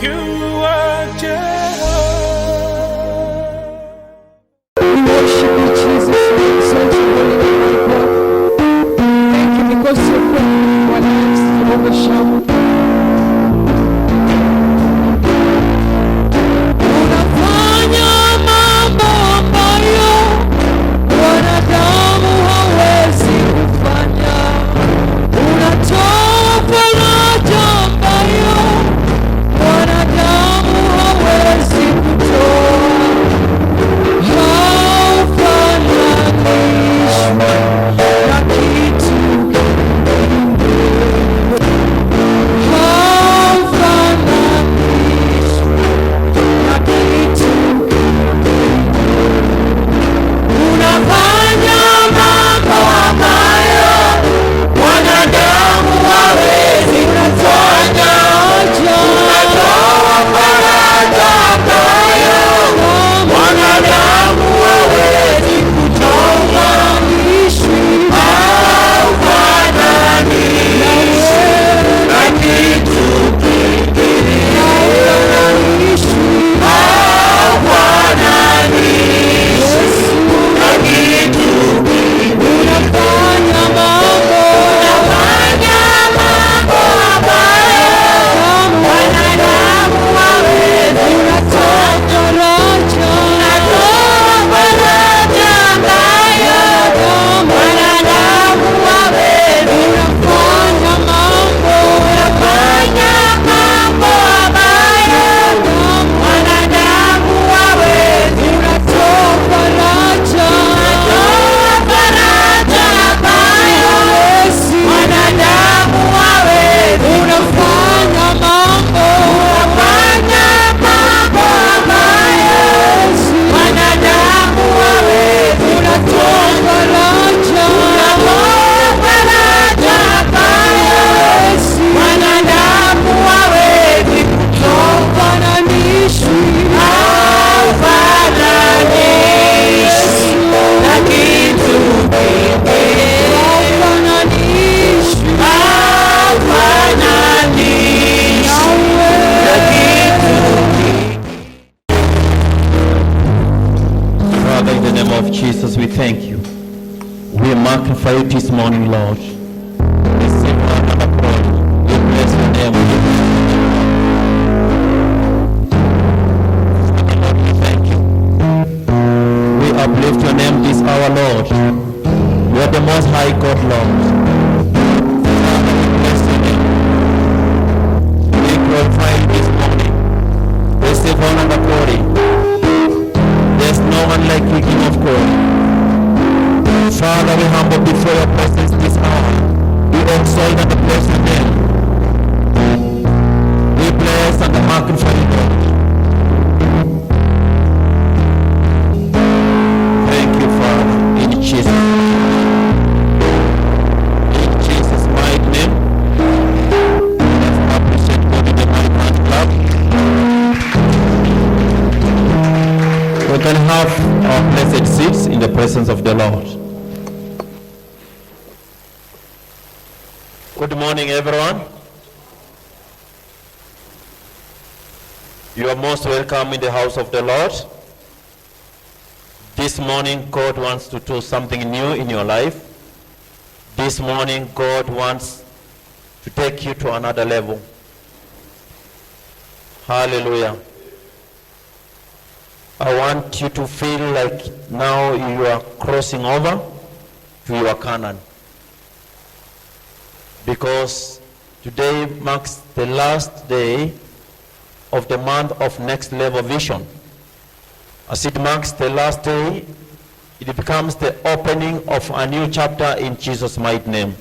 You are Jehovah. We worship you, Jesus. We exalt your holy name, my God. Thank you because you're good. What else? Jehovah Shammah. Unafanya mambo ambayo wanadamu hawezi kufanya. Unatoa faraja ambayo wanadamu hawezi kutoa. Haufananishwi na kitu kingine. Haufananishwi na kitu kingine. Unafanya mambo ambayo wanadamu hawezi kufanya. Unatoa faraja ambayo wanadamu hawezi kutoa. Haufananishwi na kitu kingine. Haufananishwi na kitu kingine. Unafanya mambo ambayo wanadamu hawezi. Unatoa faraja ambayo wanadamu hawezi. Unafanya mambo ambayo wanadamu hawezi. Unatoa faraja ambayo wanadamu hawezi. Unafanya mambo ambayo wanadamu hawezi. Unatoa faraja ambayo wanadamu hawezi. Haufananishwi na kitu kingine. Haufananishwi na kitu kingine. Father, in the name of Jesus, we thank you. We magnify you this morning, Lord. Receive our honor, Lord. We bless your name. Father, Lord, we thank you. We uplift your name this hour, Lord. You are the most high God, Lord. Father, we bless your name. We glorify you this morning. Receive honor and glory. There's no one like you, King of glory. Father, we humble before your presence this hour. We exalt and bless your name. We bless and magnify you, Lord. Thank you, Father, in Jesus' mighty name. Let's appreciate God in the mighty hand clap. We can have our blessed seats in the presence of the Lord. Good morning, everyone. You are most welcome in the house of the Lord. This morning, God wants to do something new in your life. This morning, God wants to take you to another level. Hallelujah. I want you to feel like now you are crossing over to your Canaan. Because today marks the last day of the month of Next Level Vision. As it marks the last day, it becomes the opening of a new chapter in Jesus' mighty name.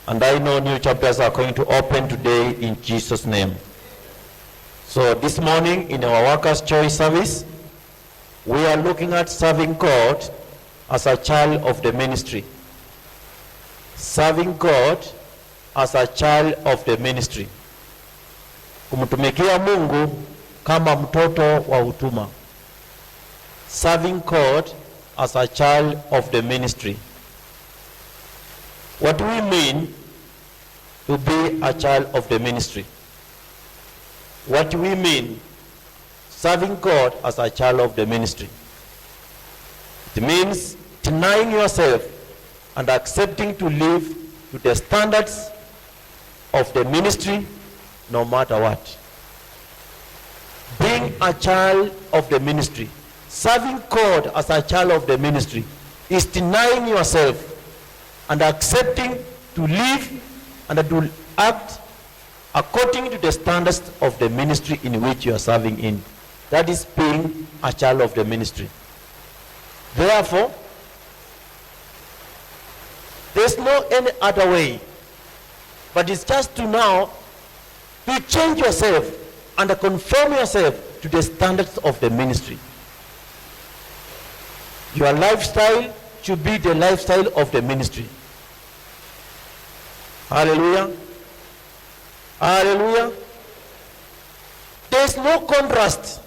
And I know new chapters are going to open today in Jesus' name. So this morning in our Workers' Choice service, we are looking at serving God as a child of the ministry. Serving God as a child of the ministry. Kumtumikia Mungu kama mtoto wa huduma. Serving God as a child of the ministry. What do we mean to be a child of the ministry? What do we mean serving God as a child of the ministry? It means denying yourself and accepting to live to the standards of the ministry no matter what. Being a child of the ministry, serving God as a child of the ministry, is denying yourself and accepting to live and to act according to the standards of the ministry in which you are serving in. That is being a child of the ministry. Therefore, there's no any other way, but it's just to now to change yourself and conform yourself to the standards of the ministry. Your lifestyle should be the lifestyle of the ministry. Hallelujah. Hallelujah. There's no contrast.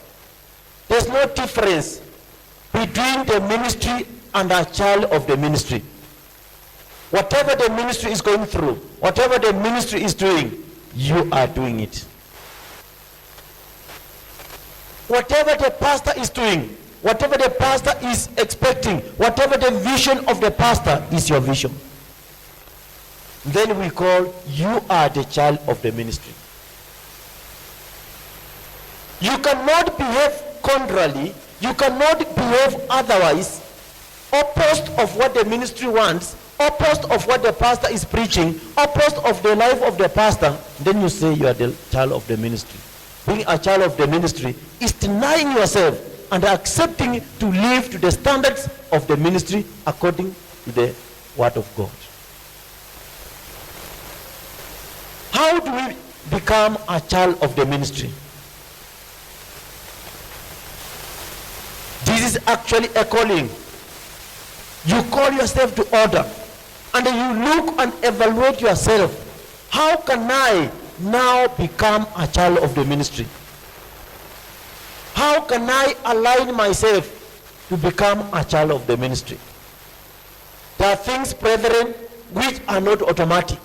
There's no difference between the ministry and a child of the ministry. Whatever the ministry is going through, whatever the ministry is doing, you are doing it. Whatever the pastor is doing, whatever the pastor is expecting, whatever the vision of the pastor is your vision. Then we call you are the child of the ministry. You cannot behave contrarily, you cannot behave otherwise, opposed of what the ministry wants, opposed of what the pastor is preaching, opposed of the life of the pastor. Then you say you are the child of the ministry. Being a child of the ministry is denying yourself and accepting to live to the standards of the ministry according to the word of God. How do we become a child of the ministry? This is actually a calling. You call yourself to order and you look and evaluate yourself. How can I now become a child of the ministry? How can I align myself to become a child of the ministry? There are things, brethren, which are not automatic.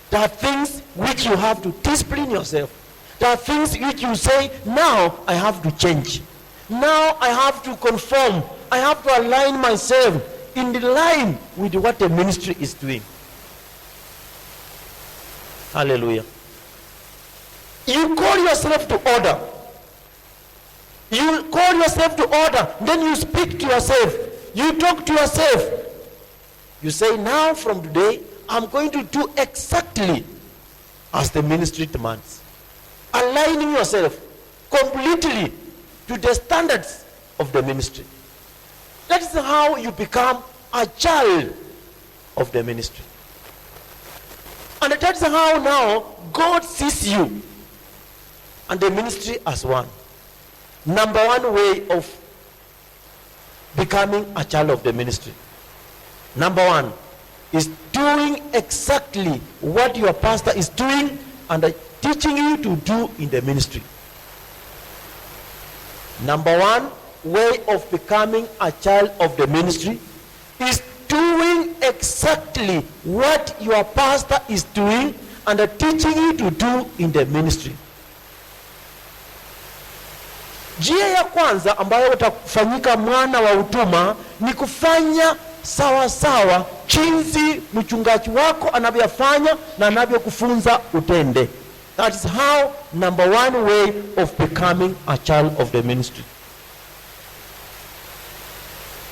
There are things which you have to discipline yourself. There are things which you say, now I have to change. Now I have to conform. I have to align myself in the line with what the ministry is doing. Hallelujah. You call yourself to order. You call yourself to order. Then you speak to yourself. You talk to yourself. You say, now from today, I'm going to do exactly as the ministry demands. Aligning yourself completely to the standards of the ministry. That is how you become a child of the ministry. And that is how now God sees you and the ministry as one. Number one way of becoming a child of the ministry. Number one is doing exactly what your pastor is doing and teaching you to do in the ministry. Number one way of becoming a child of the ministry is doing exactly what your pastor is doing and teaching you to do in the ministry. Njia ya kwanza ambayo utafanyika mwana wa huduma ni kufanya sawa sawa jinsi mchungaji wako anavyofanya na anavyokufunza utende. That is how number one way of becoming a child of the ministry.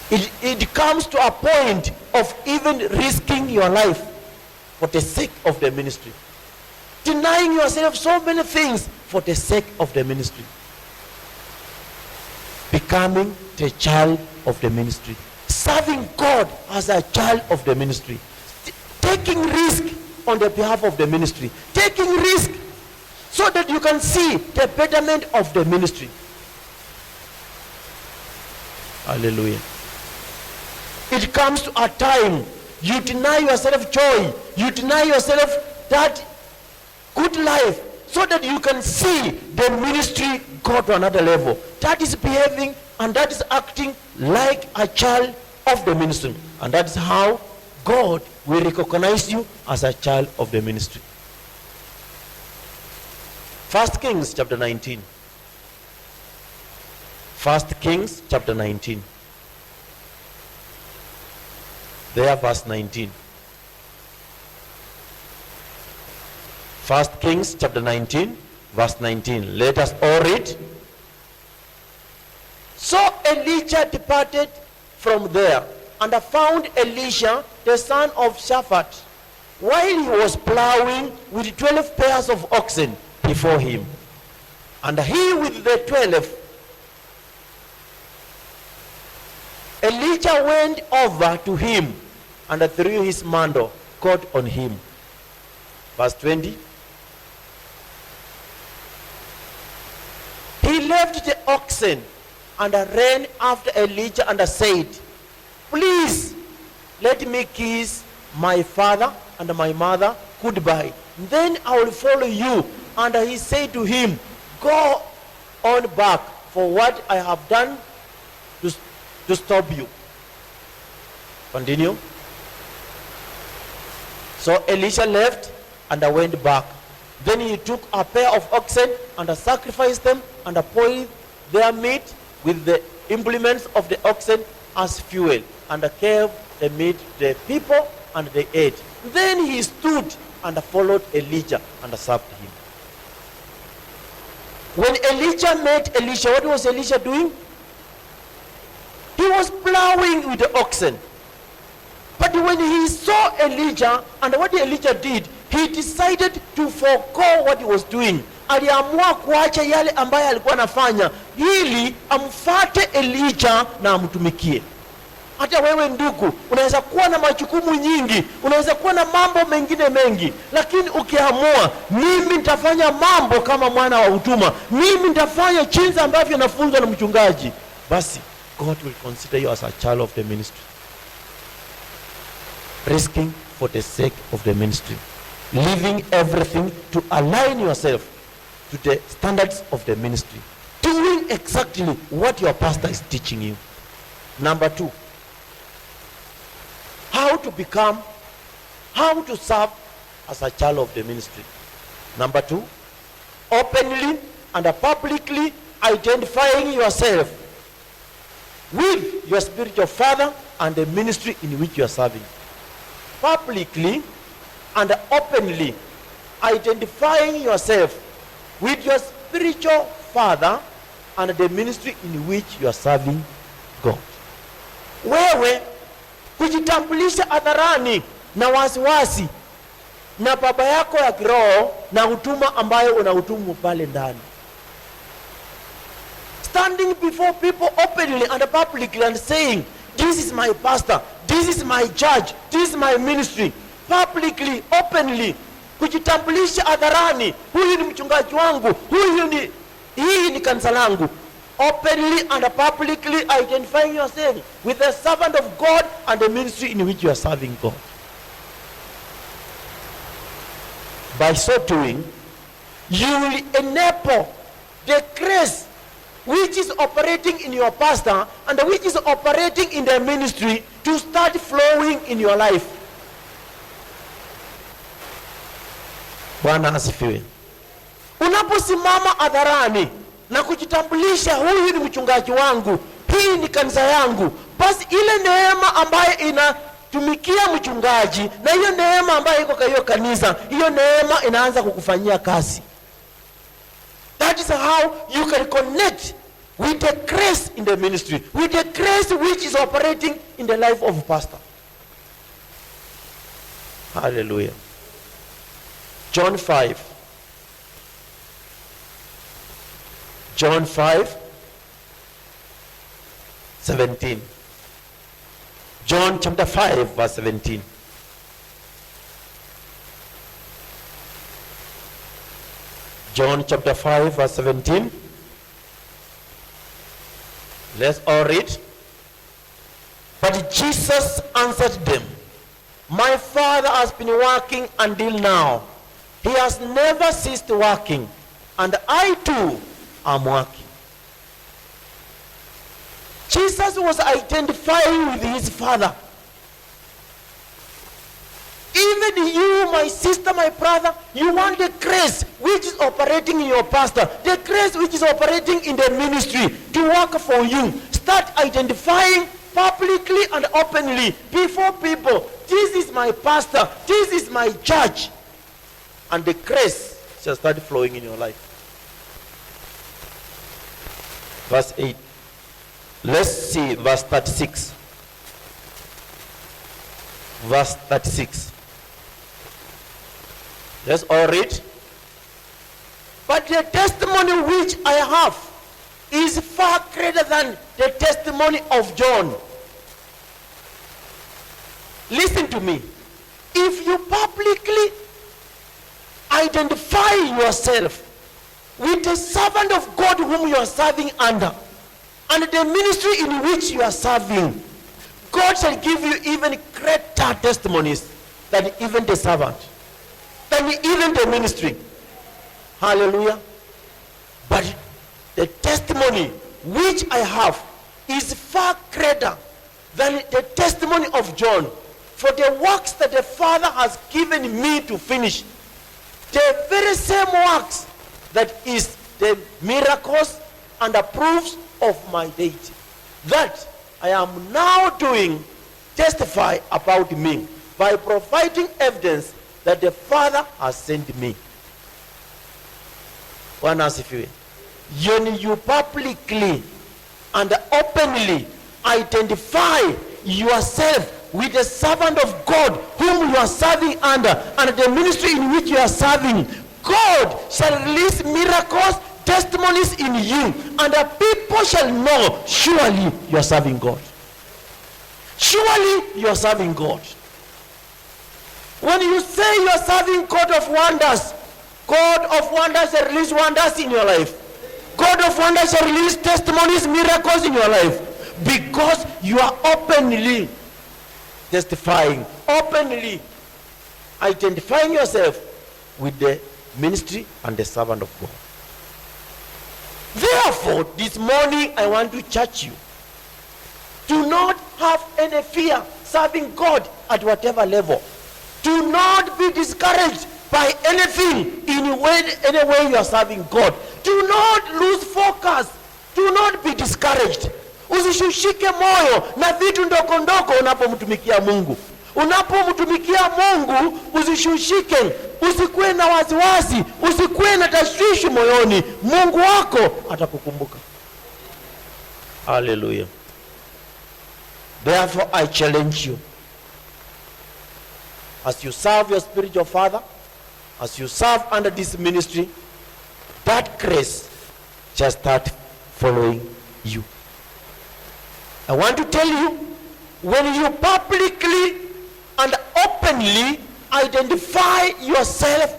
It comes to a point of even risking your life for the sake of the ministry. Denying yourself so many things for the sake of the ministry. Becoming the child of the ministry. Serving God as a child of the ministry. Taking risk on the behalf of the ministry. Taking risk so that you can see the betterment of the ministry. Hallelujah. It comes to a time you deny yourself joy. You deny yourself that good life so that you can see the ministry go to another level. That is behaving and that is acting like a child of the ministry. And that is how God will recognize you as a child of the ministry. 1 Kings chapter 19. 1 Kings chapter 19. There, verse 19. 1 Kings chapter 19, verse 19. Let us all read. So Elijah departed from there and found Elisha, the son of Shaphat, while he was plowing with 12 pairs of oxen before him. And he with the 12. Elijah went over to him and threw his mantle coat on him. Verse 20. He left the oxen and ran after Elijah and said, please let me kiss my father and my mother goodbye. Then I will follow you. And he said to him, go on back, for what I have done to stop you. Continue. So Elisha left and went back. Then he took a pair of oxen and sacrificed them and boiled their meat with the implements of the oxen as fuel, and gave the meat to the people, and they ate. Then he stood and followed Elijah and served him. When Elijah met Elisha, what was Elisha doing? He was plowing with the oxen. But when he saw Elijah and what Elijah did, he decided to forego what he was doing. Aliamua kuacha yale ambaye alikuwa anafanya ili amfuate Elijah na amtumikie. Hata wewe ndugu, unaweza kuwa na majukumu nyingi, unaweza kuwa na mambo mengine mengi, lakini ukiamua mimi nitafanya mambo kama mwana wa huduma, mimi nitafanya jinsi ambavyo nafunzwa na mchungaji, basi God will consider you as a child of the ministry. Risking for the sake of the ministry. Leaving everything to align yourself to the standards of the ministry. Doing exactly what your pastor is teaching you. Number 2. How to serve as a child of the ministry. Number 2. Openly and publicly identifying yourself with your spiritual father and the ministry in which you are serving. Publicly and openly identifying yourself with your spiritual father and the ministry in which you are serving God. Wewe kujitambulisha hadharani na wasiwasi na baba yako ya kiroho na huduma ambayo unahudumu pale ndani. Standing before people openly and publicly and saying, this is my pastor, this is my church, this is my ministry. Publicly, openly, kujitambulisha hadharani, huyu ni mchungaji wangu, hii ni kanisa langu. Openly and publicly identifying yourself with the servant of God and the ministry in which you are serving God. By so doing, you will enable the grace which is operating in your pastor and which is operating in the ministry to start flowing in your life. Bwana asifiwe. Unaposimama hadharani na kujitambulisha, huyu ni mchungaji wangu, hii ni kanisa yangu, basi ile neema ambayo inatumikia mchungaji na hiyo neema ambayo iko kwa hiyo kanisa, hiyo neema inaanza kukufanyia kazi. That is how you can connect with the grace in the ministry, with the grace which is operating in the life of a pastor. Hallelujah. John 5. John 5:17. John chapter 5 verse 17. John chapter 5 verse 17. Let's all read. But Jesus answered them, my Father has been working until now, He has never ceased working, and I too am working. Jesus was identifying with his Father. Even you, my sister, my brother, you want the grace which is operating in your pastor, the grace which is operating in the ministry to work for you. Start identifying publicly and openly before people. This is my pastor. This is my church. And the grace shall start flowing in your life. Verse 8. Let's see verse 36. Verse 36. Let's all read. But the testimony which I have is far greater than the testimony of John. Listen to me. If you publicly identify yourself with the servant of God whom you are serving under, and the ministry in which you are serving, God shall give you even greater testimonies than even the servant, than even the ministry. Hallelujah. But the testimony which I have is far greater than the testimony of John. For the works that the Father has given me to finish, the very same works, that is the miracles and the proofs of my deity, that I am now doing, testify about me by providing evidence that the Father has sent me. Bwana asifiwe. When you publicly and openly identify yourself with the servant of God whom you are serving under and the ministry in which you are serving, God shall release miracles, testimonies in you, and the people shall know surely you are serving God. Surely you are serving God. When you say you are serving God of wonders, God of wonders shall release wonders in your life. God of wonders shall release testimonies, miracles in your life, because you are openly testifying, openly identifying yourself with the ministry and the servant of God. Therefore, this morning I want to charge you. Do not have any fear serving God at whatever level. Do not be discouraged by anything in any way you are serving God. Do not lose focus. Do not be discouraged. Usishushike moyo na vitu ndoko ndoko unapomtumikia Mungu. Unapomtumikia Mungu usishushike, usikuwe na wasiwasi, usikuwe na tashwishi moyoni. Mungu wako atakukumbuka. Hallelujah. Therefore I challenge you, as you serve your spiritual father, as you serve under this ministry, that grace shall start following you. I want to tell you, when you publicly and openly identify yourself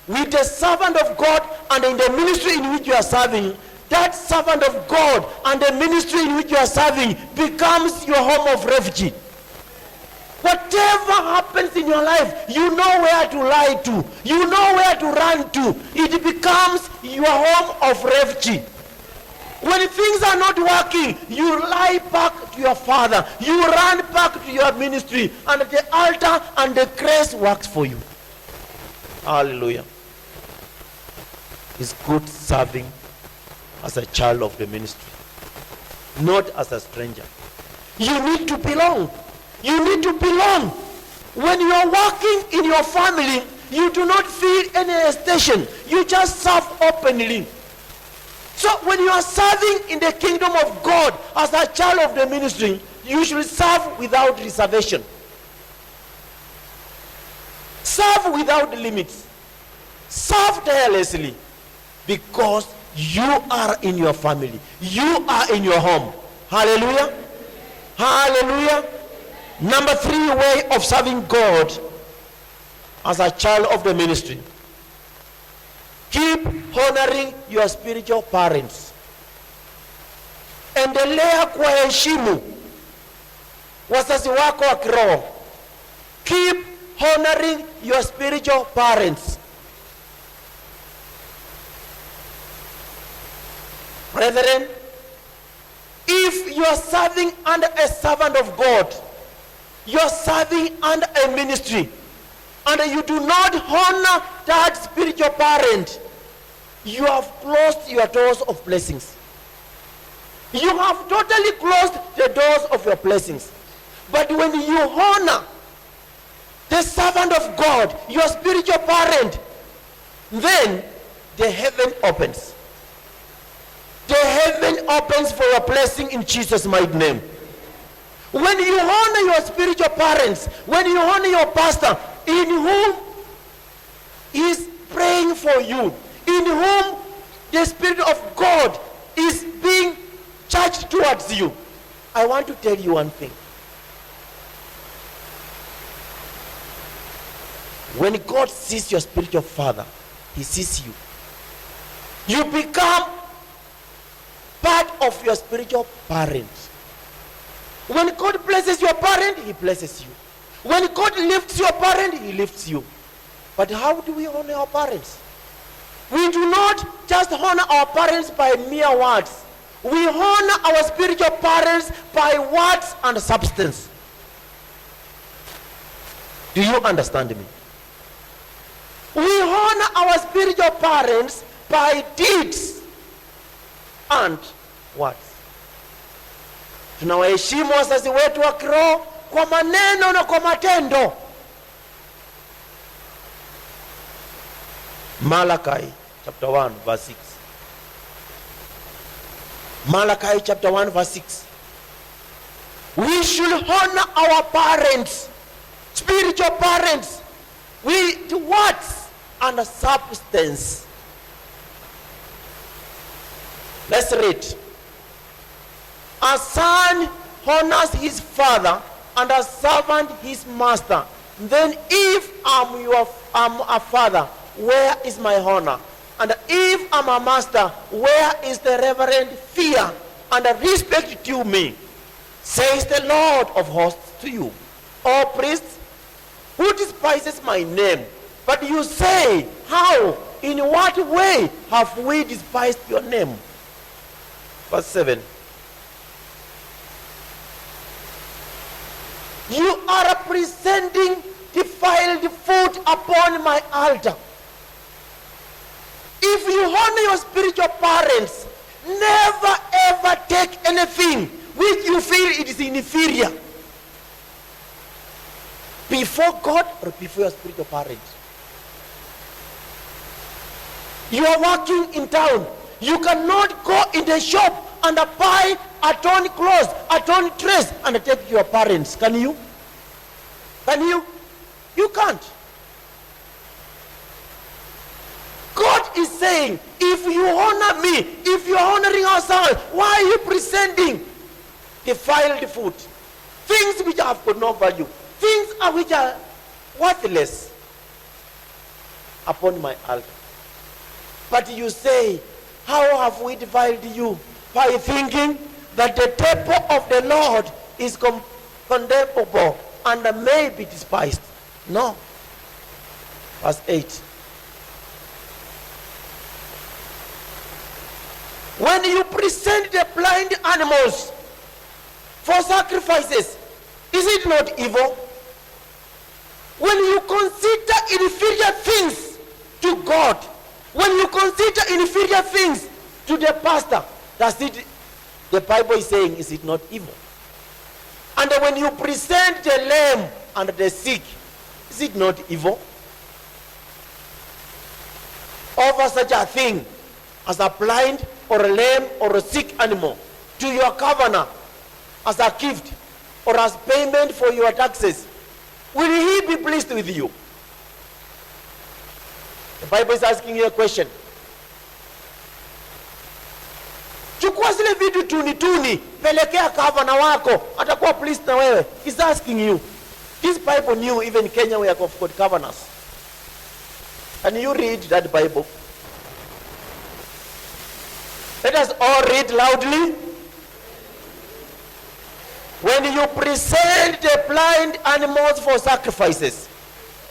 with the servant of God and in the ministry in which you are serving, that servant of God and the ministry in which you are serving becomes your home of refuge. Whatever happens in your life, you know where to lie to. You know where to run to. It becomes your home of refuge. When things are not working, you lie back to your Father. You run back to your ministry, and the altar and the grace works for you. Hallelujah. It's good serving as a child of the ministry, not as a stranger. You need to belong. You need to belong. When you are working in your family, you do not feel any hesitation. You just serve openly. So when you are serving in the kingdom of God as a child of the ministry, you should serve without reservation. Serve without limits. Serve tirelessly, because you are in your family. You are in your home. Hallelujah. Hallelujah. Number 3 way of serving God as a child of the ministry. Keep honoring your spiritual parents. Endelea kuwaheshimu wazazi wako wa kiroho. Keep honoring your spiritual parents. Brethren, if you are serving under a servant of God, you are serving under a ministry, and you do not honor that spiritual parent, you have closed your doors of blessings. You have totally closed the doors of your blessings. But when you honor the servant of God, your spiritual parent, then the heaven opens. The heaven opens for your blessing in Jesus' mighty name. When you honor your spiritual parents, when you honor your pastor, in whom is praying for you, in whom the Spirit of God is being charged towards you, I want to tell you one thing. When God sees your spiritual father, he sees you. You become part of your spiritual parent. When God blesses your parent, he blesses you. When God lifts your parent, he lifts you. But how do we honor our parents? We do not just honor our parents by mere words. We honor our spiritual parents by words and substance. Do you understand me? We honor our spiritual parents by deeds and words. Tunawaheshimu wazazi wetu wa kiroho kwa maneno na kwa matendo. Malachi chapter 1 verse 6. Malachi chapter 1 verse 6. We should honor our parents, spiritual parents, with words and substance. Let's read. A son honors his father, and a servant his master. Then if I'm a father, where is my honor? And if I'm a master, where is the reverent fear and the respect due me? Says the Lord of hosts to you, O priests, who despises my name. But you say, how? In what way have we despised your name? Verse 7. You are presenting defiled food upon my altar. If you honor your spiritual parents, never ever take anything which you feel it is inferior before God or before your spiritual parents. You are working in town. You cannot go in the shop and buy a torn clothes, a torn dress, and take your parents. Can you? Can you? You can't. God is saying, if you honor me, if you are honoring our son, why are you presenting defiled food? Things which have got no value. Things which are worthless upon my altar. But you say, how have we defiled you? By thinking that the temple of the Lord is condemnable and may be despised. No. Verse 8. When you present the blind animals for sacrifices, is it not evil? When you consider inferior things to God, when you consider inferior things to the pastor, that's it. The Bible is saying, is it not evil? And when you present the lame and the sick, is it not evil? Offer such a thing as a blind or a lame or a sick animal to your governor as a gift or as payment for your taxes. Will he be pleased with you? The Bible is asking you a question. Chukua zile vitu tuni, pelekea governor wako, atakuwa pleased na wewe. He's asking you. This Bible knew even Kenya we have got governors. Can you read that Bible? Let us all read loudly. When you present the blind animals for sacrifices,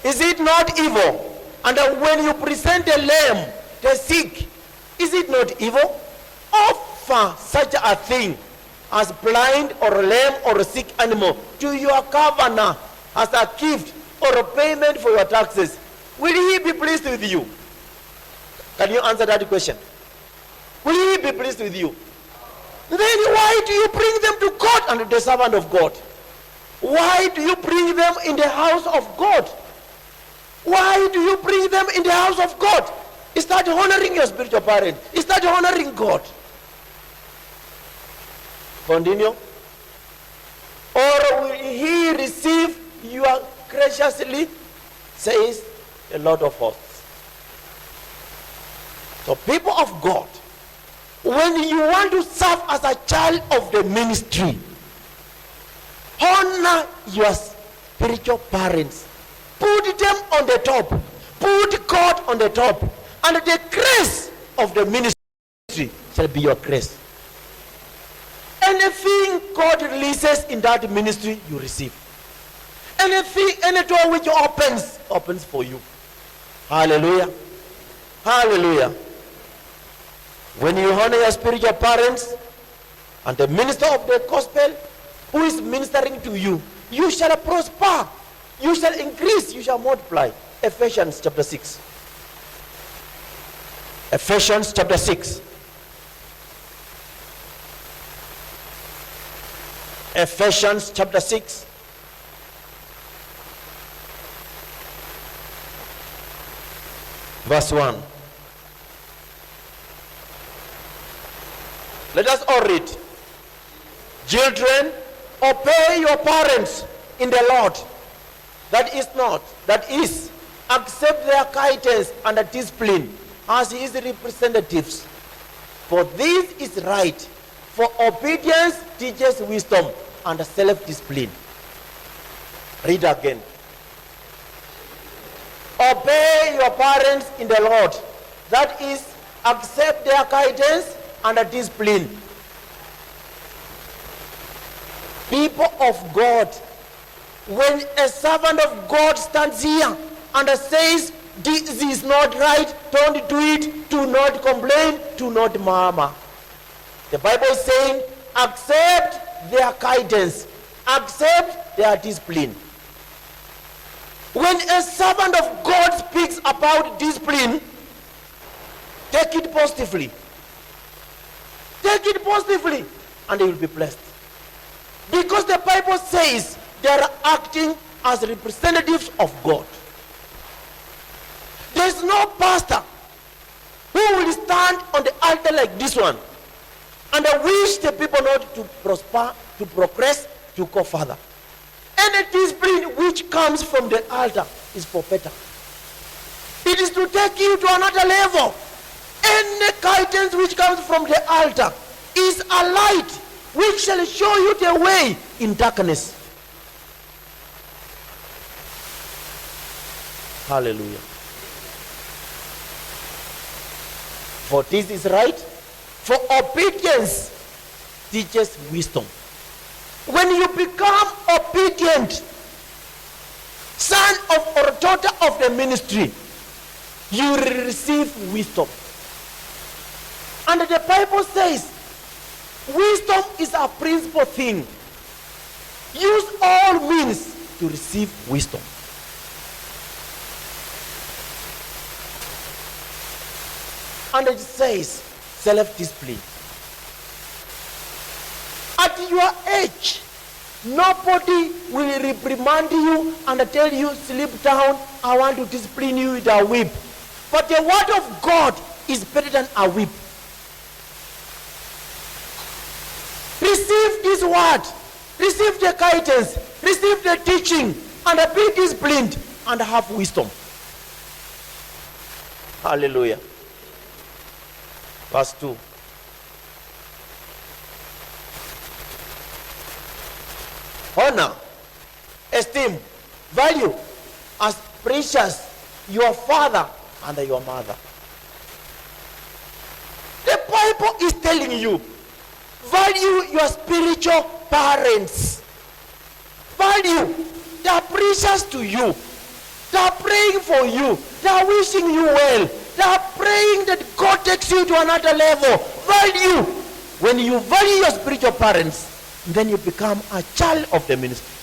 is it not evil? And when you present the lame, the sick, is it not evil? Offer offer such a thing as blind or lame or sick animal to your governor as a gift or a payment for your taxes, will he be pleased with you? Can you answer that question? Will he be pleased with you? Then why do you bring them to God and the servant of God? Why do you bring them in the house of God? Why do you bring them in the house of God? Is that honoring your spiritual parent? Is that honoring God? Continue. Or will he receive you graciously, says the Lord of hosts. So people of God, when you want to serve as a child of the ministry, honor your spiritual parents. Put them on the top. Put God on the top. And the grace of the ministry shall be your grace. Anything God releases in that ministry, you receive. Anything, any door which opens for you. Hallelujah. Hallelujah. When you honor your spiritual parents and the minister of the gospel who is ministering to you, you shall prosper. You shall increase. You shall multiply. Ephesians chapter 6. Ephesians chapter 6. Ephesians chapter 6. Verse 1. Let us all read. Children, obey your parents in the Lord. That is, accept their guidance and discipline as his representatives. For this is right. For obedience teaches wisdom and self-discipline. Read again. Obey your parents in the Lord. That is, accept their guidance and discipline. People of God, when a servant of God stands here and says, this is not right, don't do it, do not complain, do not murmur. The Bible is saying, accept their guidance, accept their discipline. When a servant of God speaks about discipline, take it positively. Take it positively, and they will be blessed. Because the Bible says they are acting as representatives of God. There is no pastor who will stand on the altar like this one and wish the people not to prosper, to progress, to go further. Any discipline which comes from the altar is for better. It is to take you to another level. Any guidance which comes from the altar is a light which shall show you the way in darkness. Hallelujah. For this is right. For obedience teaches wisdom. When you become obedient, son of or daughter of the ministry, you will receive wisdom. And the Bible says, wisdom is a principal thing. Use all means to receive wisdom. And it says, self-discipline. At your age, nobody will reprimand you and tell you, sleep down, I want to discipline you with a whip. But the word of God is better than a whip. Receive this word, receive the guidance, receive the teaching, and be disciplined and have wisdom. Hallelujah. Verse 2. Honor, esteem, value as precious your father and your mother. The Bible is telling you, value your spiritual parents. Value. They are precious to you. They are praying for you. They are wishing you well. They are praying that God takes you to another level. Value. When you value your spiritual parents, then you become a child of the ministry.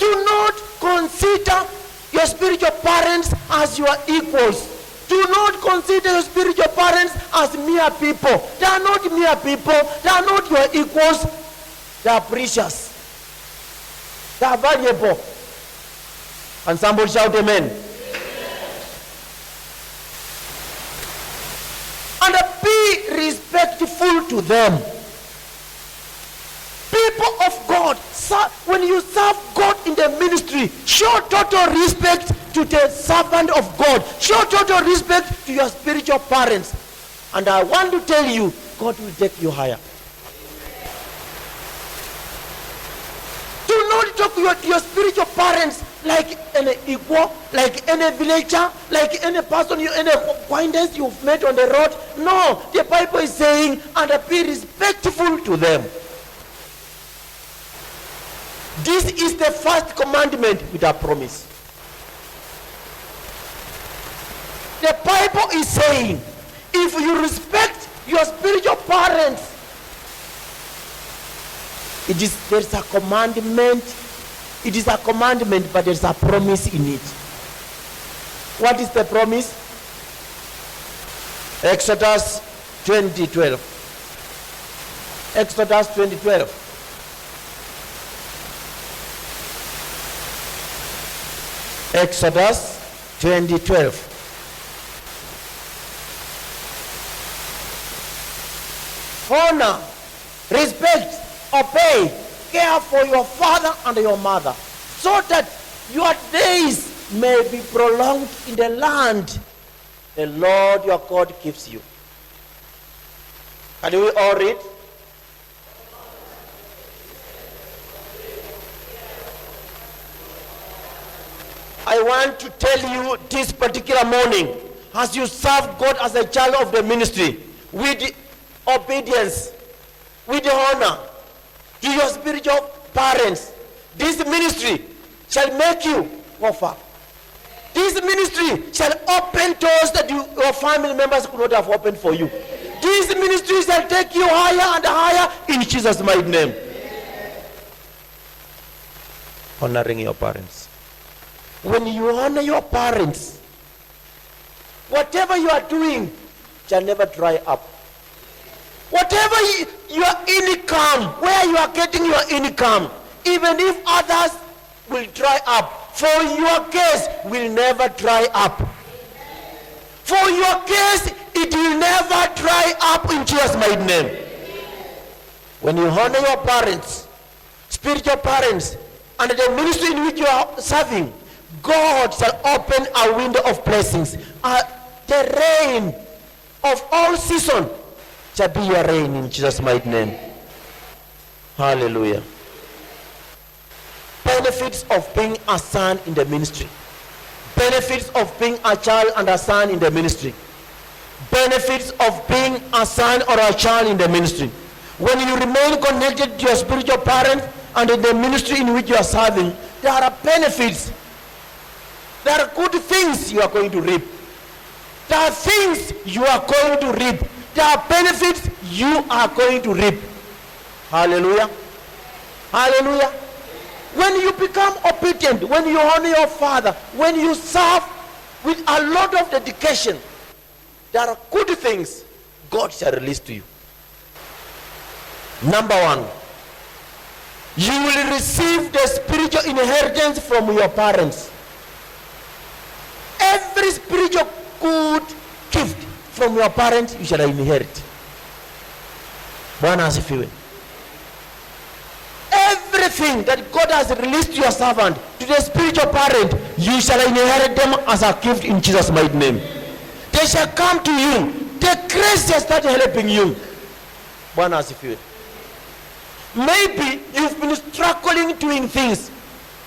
Do not consider your spiritual parents as your equals. Do not consider your spiritual parents as mere people. They are not mere people. They are not your equals. They are precious. They are valuable. And somebody shout amen. And be respectful to them. People of God, when you serve God in the ministry, show total respect to the servant of God. Show total respect to your spiritual parents. And I want to tell you, God will take you higher. Do not talk to your spiritual parents like any equal, like any villager, like any person, any acquaintance you've met on the road. No, the Bible is saying, and be respectful to them. This is the first commandment with a promise. The Bible is saying, if you respect your spiritual parents, there's a commandment. It is a commandment, but there's a promise in it. What is the promise? Exodus 20:12. Exodus 20:12. Exodus 20:12. Honor, respect, obey, care for your father and your mother, so that your days may be prolonged in the land the Lord your God gives you. Can we all read? I want to tell you this particular morning, as you serve God as a child of the ministry, with obedience, with honor to your spiritual parents, this ministry shall make you go far. This ministry shall open doors that your family members could not have opened for you. This ministry shall take you higher and higher in Jesus' mighty name. Honoring your parents. When you honor your parents, whatever you are doing shall never dry up. Whatever your income, where you are getting your income, even if others will dry up, for your case will never dry up. For your case, it will never dry up in Jesus' mighty name. When you honor your parents, spiritual parents, and the ministry in which you are serving, God shall open a window of blessings. The rain of all season shall be your rain in Jesus' mighty name. Hallelujah. Benefits of being a son in the ministry. Benefits of being a child and a son in the ministry. Benefits of being a son or a child in the ministry. When you remain connected to your spiritual parent and in the ministry in which you are serving, there are benefits. There are good things you are going to reap. There are things you are going to reap. There are benefits you are going to reap. Hallelujah. Hallelujah. When you become obedient, when you honor your father, when you serve with a lot of dedication, there are good things God shall release to you. Number one, you will receive the spiritual inheritance from your parents. Every spiritual good gift from your parents you shall inherit. Bwana asifiwe. Everything that God has released to your servant, to the spiritual parent, you shall inherit them as a gift in Jesus' mighty name. They shall come to you. The grace shall start helping you. Bwana asifiwe. Maybe you've been struggling doing things.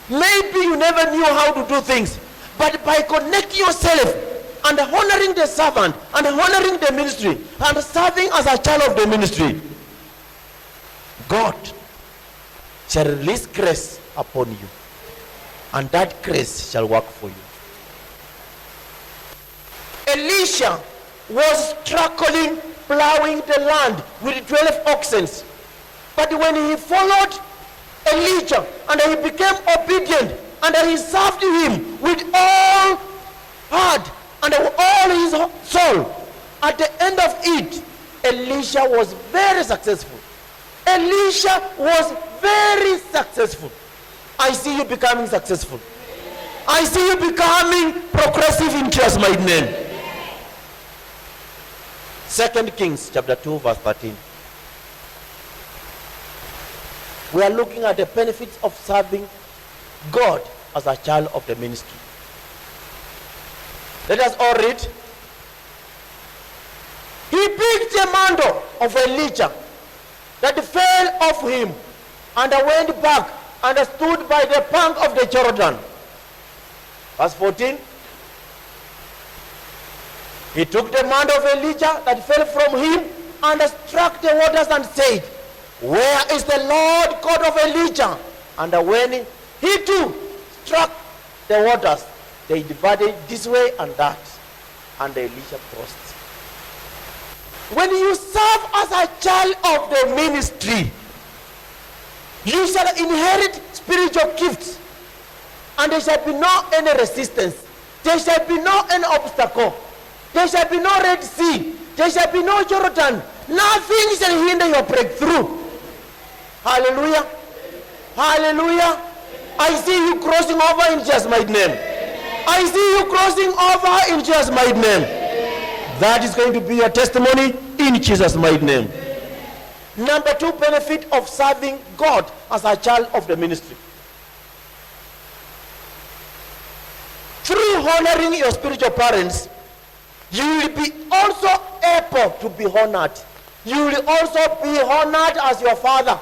Maybe you never knew how to do things. But by connecting yourself and honoring the servant and honoring the ministry and serving as a child of the ministry, God shall release grace upon you, and that grace shall work for you. Elisha was struggling plowing the land with 12 oxen. But when he followed Elijah and he became obedient and he served him with all heart and all his soul, at the end of it, Elisha was very successful. Elisha was very successful. I see you becoming successful. I see you becoming progressive in Jesus' mighty name. 2 Kings chapter 2 verse 13. We are looking at the benefits of serving God as a child of the ministry. Let us all read. He picked the mantle of Elijah that fell off him and went back and stood by the bank of the Jordan. Verse 14. He took the mantle of Elijah that fell from him and struck the waters and said, "Where is the Lord God of Elijah?" And when he too struck the waters, they divided this way and that, and Elisha crossed. When you serve as a child of the ministry, you shall inherit spiritual gifts, and there shall be no any resistance. There shall be no any obstacle. There shall be no Red Sea. There shall be no Jordan. Nothing shall hinder your breakthrough. Hallelujah. Hallelujah. I see you crossing over in Jesus' mighty name. I see you crossing over in Jesus' mighty name. That is going to be your testimony in Jesus' mighty name. Number 2 benefit of serving God as a child of the ministry. Through honoring your spiritual parents, you will be also able to be honored. You will also be honored as your father.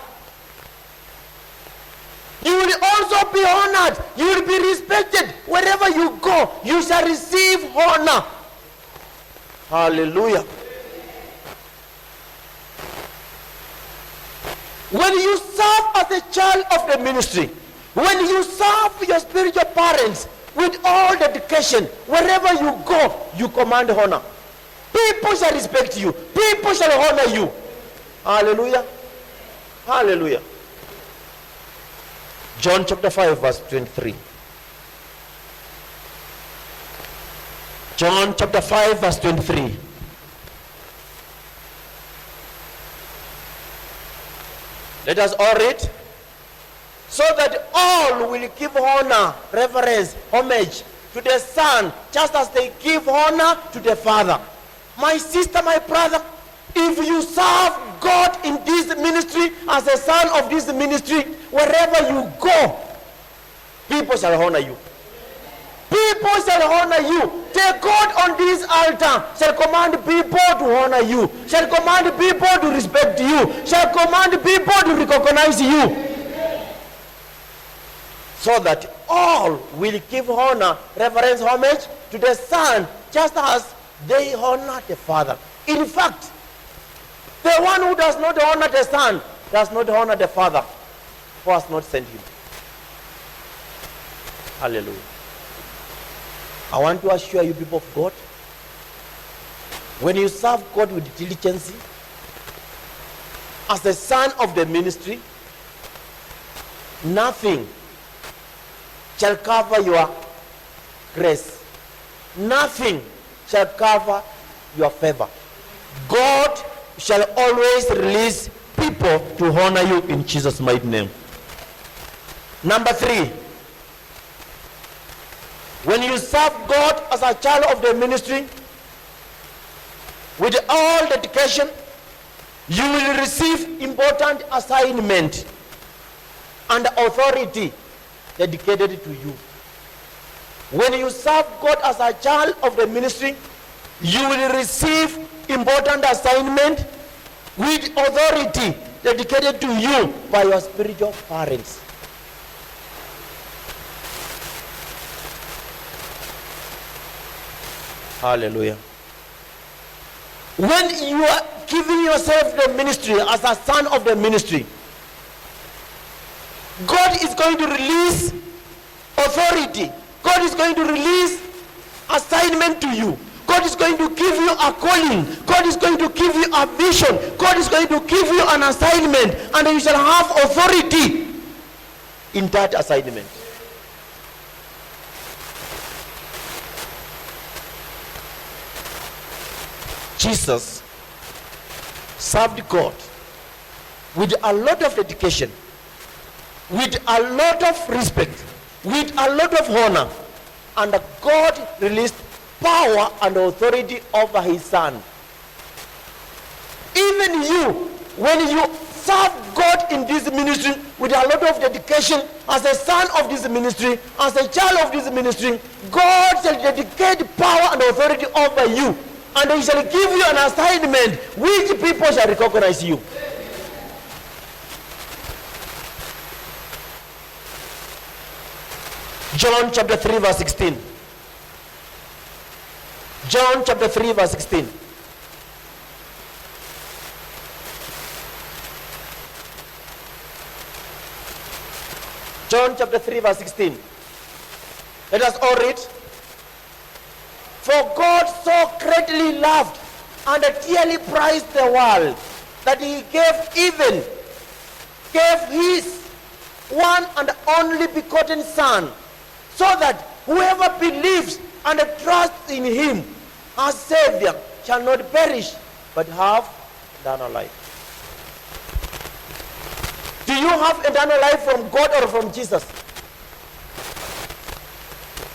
You will also be honored. You will be respected. Wherever you go, you shall receive honor. Hallelujah. When you serve as a child of the ministry, when you serve your spiritual parents with all dedication, wherever you go, you command honor. People shall respect you. People shall honor you. Hallelujah. Hallelujah. John chapter 5 verse 23. John chapter 5 verse 23. Let us all read. So that all will give honor, reverence, homage to the Son, just as they give honor to the Father. My sister, my brother, if you serve God in this ministry as a son of this ministry, wherever you go, people shall honor you. People shall honor you. The God on this altar shall command people to honor you, shall command people to respect you, shall command people to recognize you. So that all will give honor, reverence, homage to the Son, just as they honor the Father. In fact, the one who does not honor the Son does not honor the Father who has not sent him. Hallelujah. I want to assure you, people of God, when you serve God with diligence as the son of the ministry, nothing shall cover your grace. Nothing shall cover your favor. God shall always release people to honor you in Jesus' mighty name. Number 3, when you serve God as a child of the ministry with all dedication, you will receive important assignment and authority dedicated to you. When you serve God as a child of the ministry, you will receive important assignment with authority dedicated to you by your spiritual parents. Hallelujah. When you are giving yourself the ministry as a son of the ministry, God is going to release authority. God is going to release assignment to you. God is going to give you a calling. God is going to give you a vision. God is going to give you an assignment, and you shall have authority in that assignment. Jesus served God with a lot of dedication, with a lot of respect, with a lot of honor, and God released power and authority over his son. Even you, when you serve God in this ministry with a lot of dedication, as a son of this ministry, as a child of this ministry, God shall dedicate power and authority over you, and he shall give you an assignment which people shall recognize you. John chapter 3 verse 16. John chapter 3 verse 16. John chapter 3 verse 16. Let us all read. For God so greatly loved and dearly prized the world, that he gave his one and only begotten Son, so that whoever believes and trusts in him as Savior shall not perish, but have eternal life. Do you have eternal life from God or from Jesus?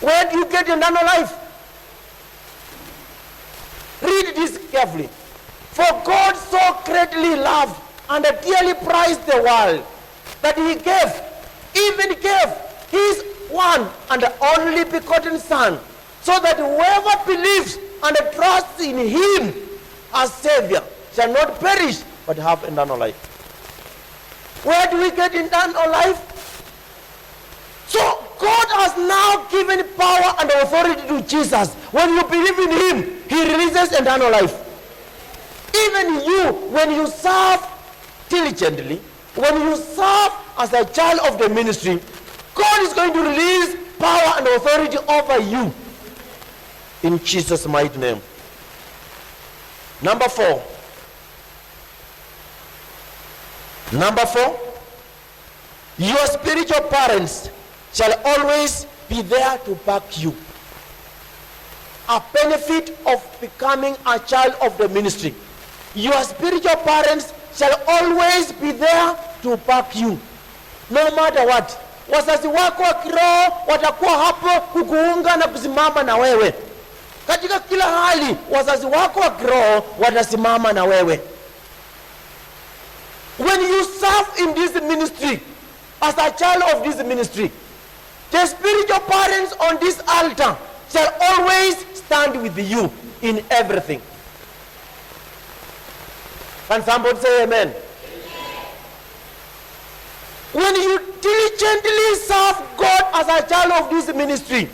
Where do you get eternal life? Read this carefully. For God so greatly loved and dearly prized the world, that he even gave his one and only begotten Son, so that whoever believes and trusts in him as Savior shall not perish, but have eternal life. Where do we get eternal life? So God has now given power and authority to Jesus. When you believe in him, he releases eternal life. Even you, when you serve diligently, when you serve as a child of the ministry, God is going to release power and authority over you. In Jesus' mighty name. Number 4. Your spiritual parents shall always be there to back you. A benefit of becoming a child of the ministry. Your spiritual parents shall always be there to back you. No matter what. Wazazi wako wa kiroho watakuwa hapo kukuunga na kusimama na wewe. Katika kila hali, wazazi wako wa kiroho watasimama na wewe. When you serve in this ministry, as a child of this ministry, the spiritual parents on this altar shall always stand with you in everything. Can somebody say amen? When you diligently serve God as a child of this ministry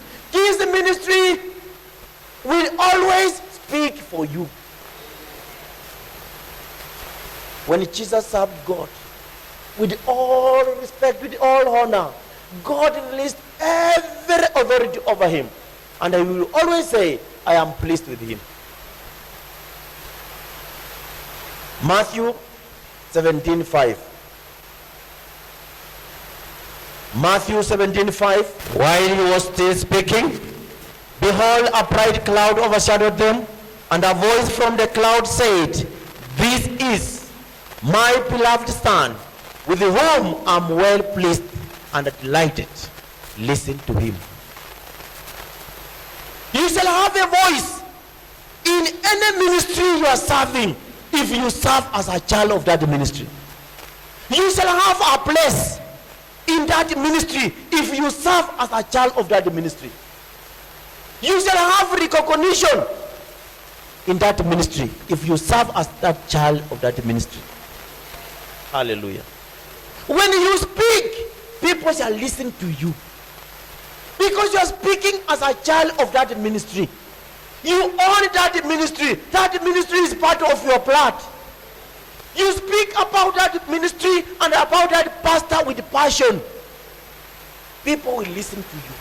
will always speak for you. When Jesus served God, with all respect, with all honor, God released every authority over him. And he will always say, I am pleased with him. Matthew 17:5. Matthew 17:5. While he was still speaking, behold, a bright cloud overshadowed them, and a voice from the cloud said, This is my beloved Son, with whom I am well pleased and delighted. Listen to him. You shall have a voice in any ministry you are serving if you serve as a child of that ministry. You shall have a place in that ministry if you serve as a child of that ministry. You shall have recognition in that ministry if you serve as that child of that ministry. Hallelujah. When you speak, people shall listen to you. Because you are speaking as a child of that ministry. You own that ministry. That ministry is part of your blood. You speak about that ministry and about that pastor with passion. People will listen to you.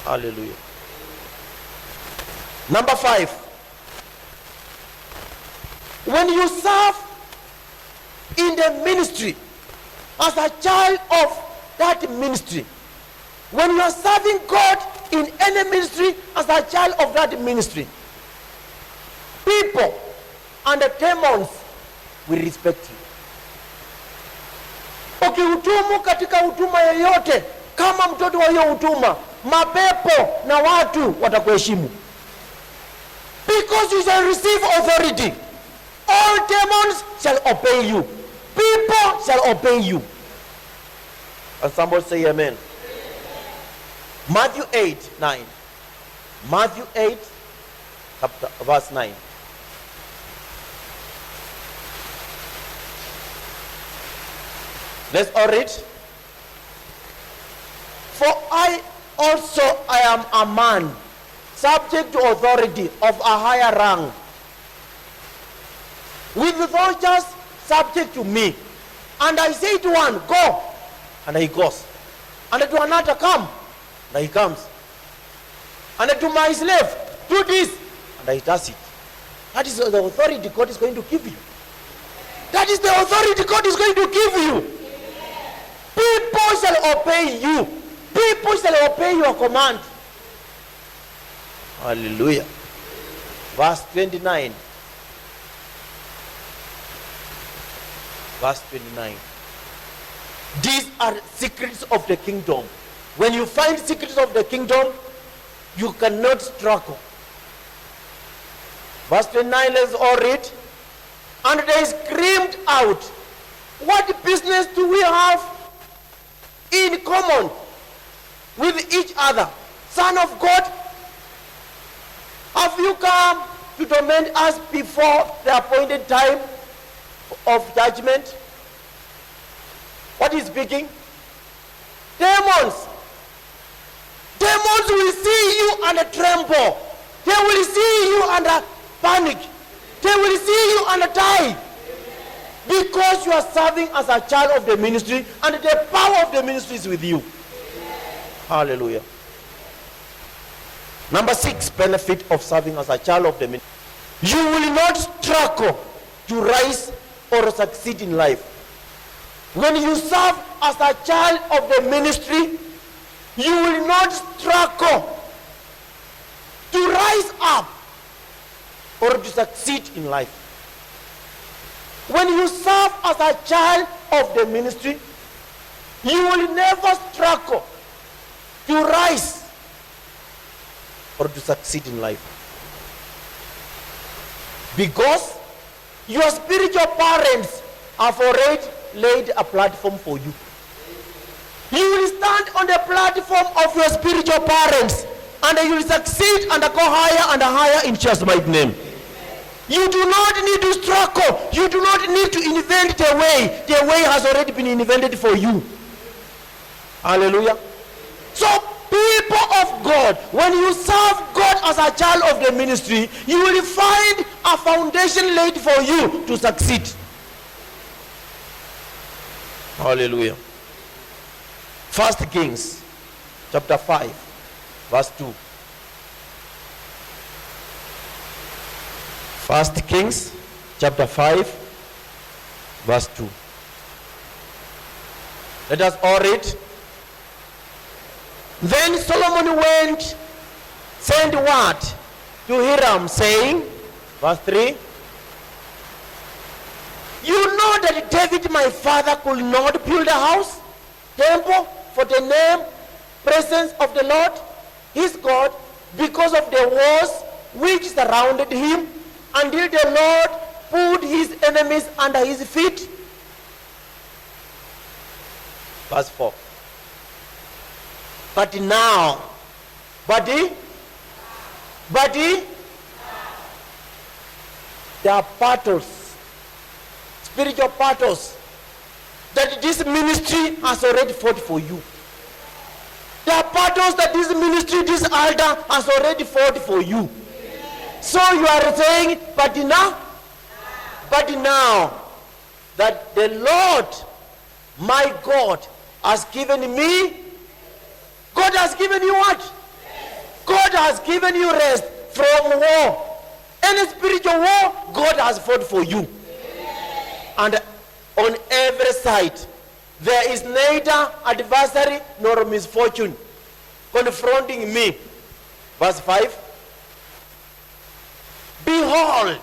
Hallelujah. Number 5. When you serve in the ministry as a child of that ministry, when you are serving God in any ministry as a child of that ministry, people and the demons will respect you. Ukihutumu katika huduma yoyote, kama mtoto wa hiyo huduma, mapepo na watu watakuheshimu. Because you shall receive authority. All demons shall obey you. People shall obey you. And somebody say amen. Matthew 8:9. Matthew 8, verse 9. Let's all read. For I am a man subject to authority of a higher rank, with the soldiers subject to me. And I say to one, go, and he goes. And to another, come, and he comes. And to my slave, do this, and he does it. That is the authority God is going to give you. That is the authority God is going to give you. People shall obey you. People shall obey your command. Hallelujah. Verse 29. Verse 29. These are secrets of the kingdom. When you find secrets of the kingdom, you cannot struggle. Verse 29, let's all read. And they screamed out, what business do we have in common with each other? Son of God, have you come to torment us before the appointed time of judgment? What is speaking? Demons. Demons will see you and tremble. They will see you and panic. They will see you and die. Because you are serving as a child of the ministry, and the power of the ministry is with you. Hallelujah. Number 6, benefit of serving as a child of the ministry. You will not struggle to rise or succeed in life. When you serve as a child of the ministry, you will not struggle to rise up or to succeed in life. When you serve as a child of the ministry, you will never struggle to rise or to succeed in life. Because your spiritual parents have already laid a platform for you. You will stand on the platform of your spiritual parents, and you will succeed and go higher and higher in Jesus' mighty name. You do not need to struggle. You do not need to invent the way. The way has already been invented for you. Hallelujah. So people of God, when you serve God as a child of the ministry, you will find a foundation laid for you to succeed. Hallelujah. 1 Kings chapter 5 verse 2. 1 Kings chapter 5 verse 2. Let us all read. Then Solomon went, sent word to Hiram, saying, verse 3, you know that David my father could not build a house, temple for the name, presence of the Lord, his God, because of the walls which surrounded him, until the Lord put his enemies under his feet. Verse 4. But now, there are battles, spiritual battles, that this ministry has already fought for you. There are battles that this ministry, this altar has already fought for you. So you are saying, but now that the Lord, my God, has given me, God has given you what? God has given you rest from war. Any spiritual war, God has fought for you. And on every side, there is neither adversary nor misfortune confronting me. Verse 5. Behold,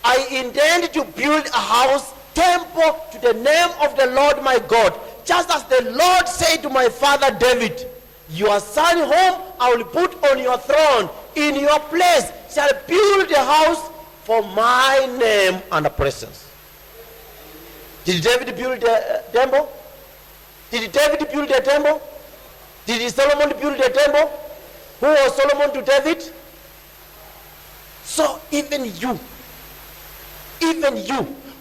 I intend to build a house, temple to the name of the Lord my God, just as the Lord said to my father David, your son whom I will put on your throne in your place shall build a house for my name and presence. Did David build a temple? Did David build a temple? Did Solomon build a temple? Who was Solomon to David? So even you,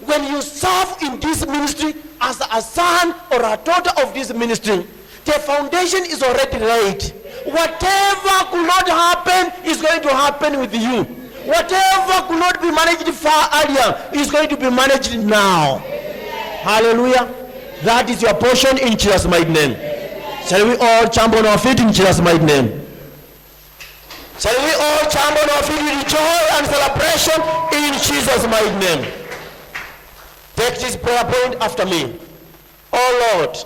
when you serve in this ministry as a son or a daughter of this ministry, the foundation is already laid. Whatever could not happen is going to happen with you. Whatever could not be managed far earlier is going to be managed now. Hallelujah. That is your portion in Jesus' mighty name. Shall we all jump on our feet in Jesus' mighty name? Shall we all jump on our feet with joy and celebration in Jesus' mighty name? Take this prayer point after me. Oh Lord,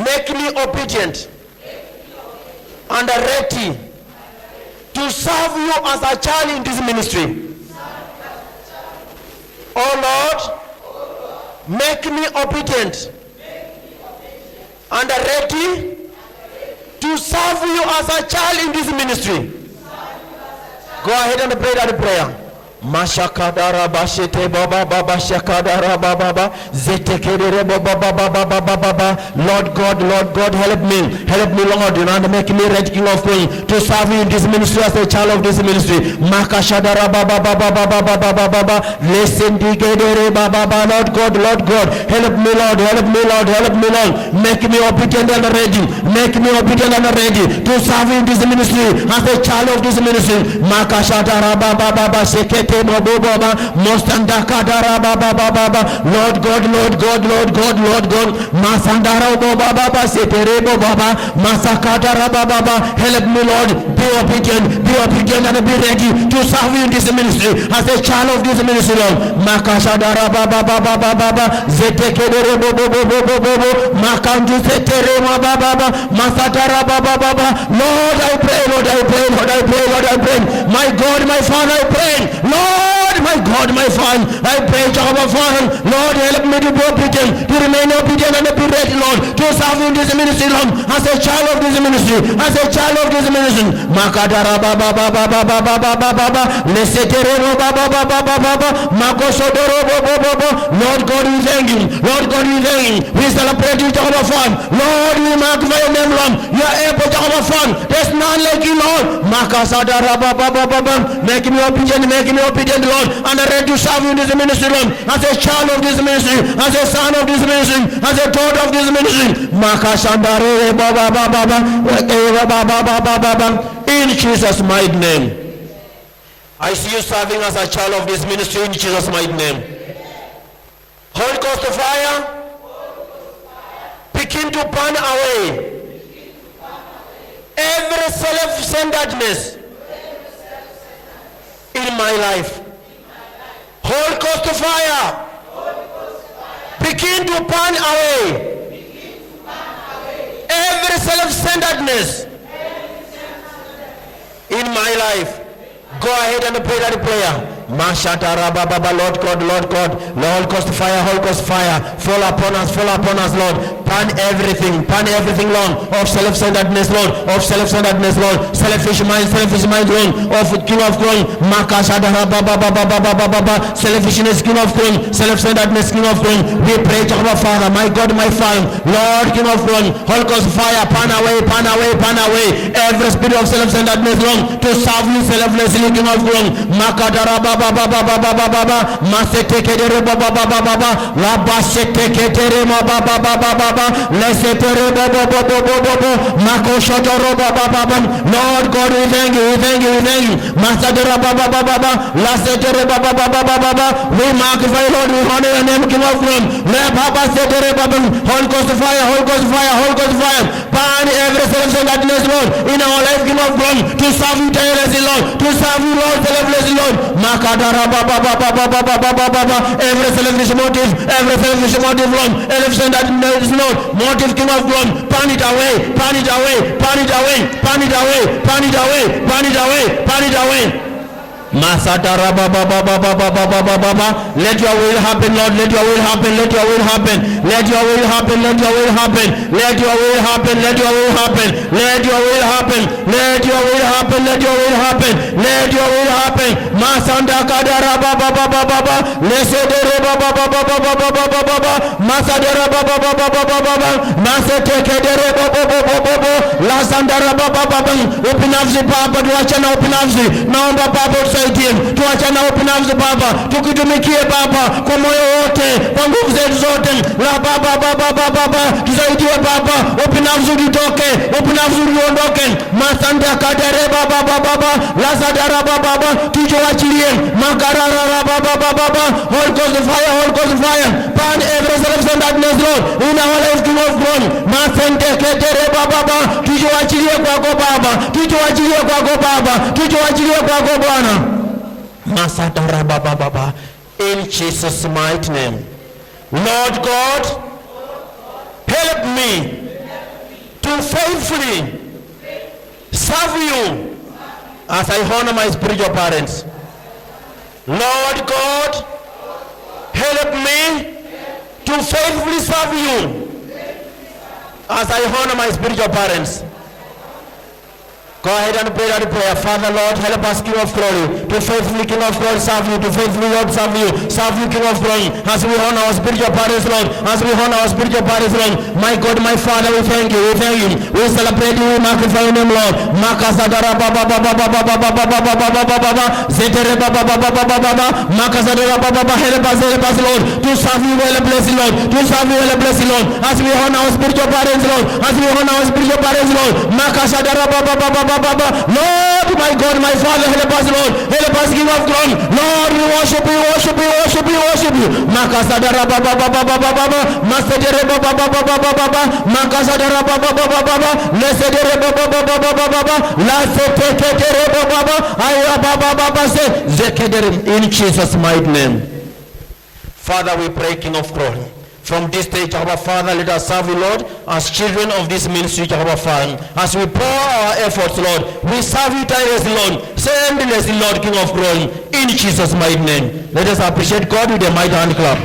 make me obedient and ready to serve you as a child in this ministry. Oh Lord, make me obedient and ready to serve you as a child in this ministry. Go ahead and pray that prayer. Mashakadara bashete baba baba shakadara baba zetekedere baba baba baba baba. Lord God, help me, Lord, and make me ready, King of Kings, to serve you in this ministry as a child of this ministry. Makashadara baba baba baba baba baba. Listen, dikedere baba baba. Lord God, help me, Lord, make me obedient and ready, to serve you in this ministry as a child of this ministry. Makashadara baba baba shekete. Lord God, Masandara baba seterebo baba masakatara baba. Help me, Lord, be obedient and be ready to serve you in this ministry as a child of this ministry, Lord. Makashadara baba baba baba zetekerebo bobo makandu seterebo baba masatara baba baba. Lord, I pray. My God, my Father, I pray. Lord, my God, my Father, I pray, Jehovah Father, Lord, help me to be obedient, to remain obedient and be ready, Lord, to serve in this ministry, Lord, as a child of this ministry, Makadara baba baba baba baba baba, Leseterero baba baba baba, Makosodoro baba. Lord God, we thank you. We celebrate you, Jehovah Father. Lord, we magnify your name, Lord. You are able, Jehovah Father. There's none like you, Lord. Makasadara baba baba, make me obedient, Lord, and ready to serve you in this ministry, Lord, as a child of this ministry, as a son of this ministry, as a daughter of this ministry. Makashandare baba baba. In Jesus' mighty name. I see you serving as a child of this ministry in Jesus' mighty name. Holy Ghost of fire, begin to burn away every self-centeredness in my life. Holy Ghost of fire, begin to burn away every self-centeredness in my life. Go ahead and pray that prayer. Mashatara baba, Lord God, Holy Ghost fire, fall upon us, Lord. Burn everything, Lord, of self-centeredness, Lord, selfish mind, Lord, of King of Glory. Makashadara baba, selfishness, King of Glory, self-centeredness, King of Glory. We pray, Jehovah Father, my God, my Father, Lord, King of Glory, Holy Ghost fire, burn away every spirit of self-centeredness, Lord, to serve you selflessly, King of Glory. Makadara baba Masetekere baba baba baba. Labasetekere baba baba baba. Lesetere baba baba baba. Makoshatoro baba baba. Lord God, we thank you, we thank you, we thank you. Masadera baba baba baba. Lasetere baba baba baba. We magnify, Lord, we honor your name, King of Glory. Let Baba setere baba. Holy Ghost fire, Holy Ghost fire, Holy Ghost fire. Burn every selection that is, Lord, in our life, King of Glory, to serve you tirelessly, Lord, to serve you, Lord, selflessly, Lord. Makadara baba baba baba baba baba. Every selfish motive, Lord, election that is, Lord, motive, King of Glory, burn it away, burn it away, burn it away, burn it away, burn it away, burn it away, burn it away. Masatara baba baba baba baba baba. Let your will happen, Lord. Let your will happen. Let your will happen. Let your will happen. Let your will happen. Let your will happen. Let your will happen. Let your will happen. Let your will happen. Let your will happen. Let your will happen. Masanda kadara baba baba baba. Lesedere baba baba baba baba baba. Masadera baba baba baba baba. Masetekedere baba baba baba. Lasandara baba baba. Open up the Baba. Tuachana open up the. Naomba Baba tuachana upinafsi Baba, tukitumikie Baba kwa moyo wote, kwa nguvu zetu zote. La Baba baba baba, tusaidie Baba, upinafsi utoke, upinafsi uondoke. Masande akadere baba baba, la sadara baba, tuachilie makarara baba baba. Holy Ghost fire, Holy Ghost fire. Burn every selection darkness, Lord, in our life, King of Glory. Masande kedere baba, tuachilie kwako Baba, tuachilie kwako Baba, tuachilie kwako Bwana. Masadara baba baba, in Jesus' mighty name. Lord God, help me to faithfully serve you as I honor my spiritual parents. Lord God, help me to faithfully serve you as I honor my spiritual parents. Go ahead and pray that prayer. Father, Lord, help us, King of Glory, to faithfully, King of Glory, serve you, to faithfully, Lord, serve you, King of Glory, as we honor our spiritual parents, Lord, as we honor our spiritual parents, Lord. My God, my Father, we thank you, we thank you, we celebrate you, we magnify your name, Lord. Makasadara baba baba baba baba baba baba baba, zetere baba baba baba baba, makasadara baba baba, help us, Lord, to serve you well and bless you, Lord, to serve you well and bless you, Lord, as we honor our spiritual parents, Lord, as we honor our spiritual parents, Lord. Makasadara baba baba baba, Lord, my God, my Father, help us, Lord, help us, King of Glory, Lord, we worship you, worship you, worship you, worship you. Makasadara baba baba baba baba, masedere baba baba baba baba, makasadara baba baba baba, lesedere baba baba baba baba, lasetekere baba baba, aya baba baba se zekedere, in Jesus' mighty name. Father, we pray, King of Glory, from this stage, our Father, let us serve you, Lord, as children of this ministry, our Father. As we pour our efforts, Lord, we serve you tirelessly, Lord, endlessly, Lord, King of Glory, in Jesus' mighty name. Let us appreciate God with a mighty hand clap.